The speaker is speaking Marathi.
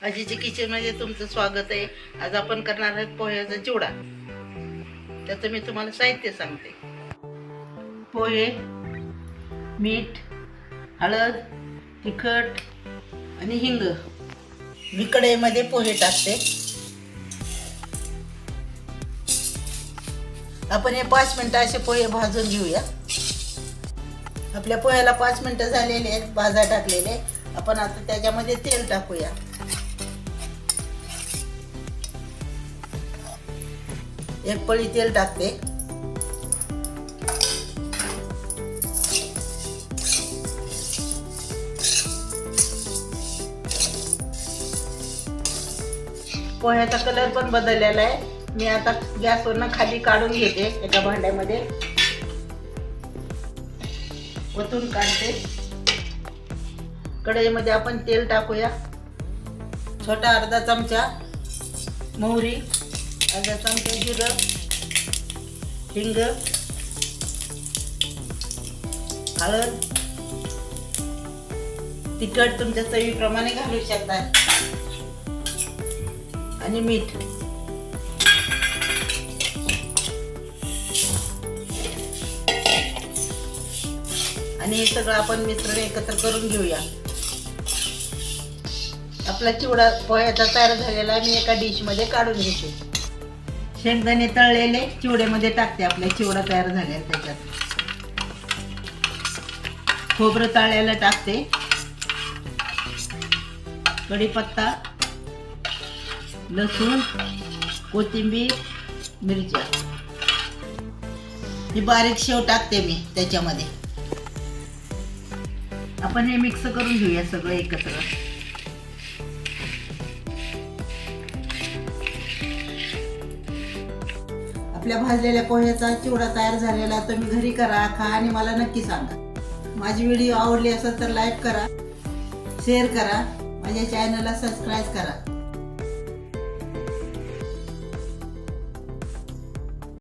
आजीच्या किचनमध्ये तुमचं स्वागत आहे. आज आपण करणार आहोत पोह्याचा चिवडा. त्याचं मी तुम्हाला साहित्य सांगते. पोहे, मीठ, हळद, तिखट आणि हिंग. मी कढईमध्ये पोहे टाकते. आपण हे 5 मिनिटं असे पोहे भाजून घेऊया. आपल्या पोह्याला 5 मिनिटं झालेले आहेत भाजा टाकलेले. आपण आता त्याच्यामध्ये तेल टाकूया. एक पळी तेल टाकते. पोह्याचा कलर पण बदललेला आहे. मी आता गॅसवरनं खाली काढून घेते. एका भांड्यामध्ये ओतून काढते. कढईमध्ये आपण तेल टाकूया. छोटा अर्धा चमचा मोहरी, अर्धा चमचा जिरं, हिंग, हळद, तिखट तुमच्या चवीप्रमाणे घालू शकता आणि मीठ. आणि हे सगळं आपण मिश्रण एकत्र करून घेऊया. आपला चिवडा पोह्याचा तयार झालेला मी एका डिश मध्ये काढून घेते. शेंगदाणे तळलेले चिवड्यामध्ये टाकते. आपला चिवडा तयार झालेला त्याच्यात. खोबरं तळलेलं टाकते. कढीपत्ता, लसूण, कोथिंबीर, मिरच्या. ही बारीक शेव टाकते मी त्याच्यामध्ये. आपण हे मिक्स करून घेऊया सगळं एकत्र. आपल्या भाजलेल्या पोह्याचा चिवडा तयार झालेला. तुम्ही घरी करा, खा आणि मला नक्की सांगा. माझी व्हिडिओ आवडली असेल तर लाईक करा, शेअर करा, माझ्या चॅनलला सबस्क्राईब करा.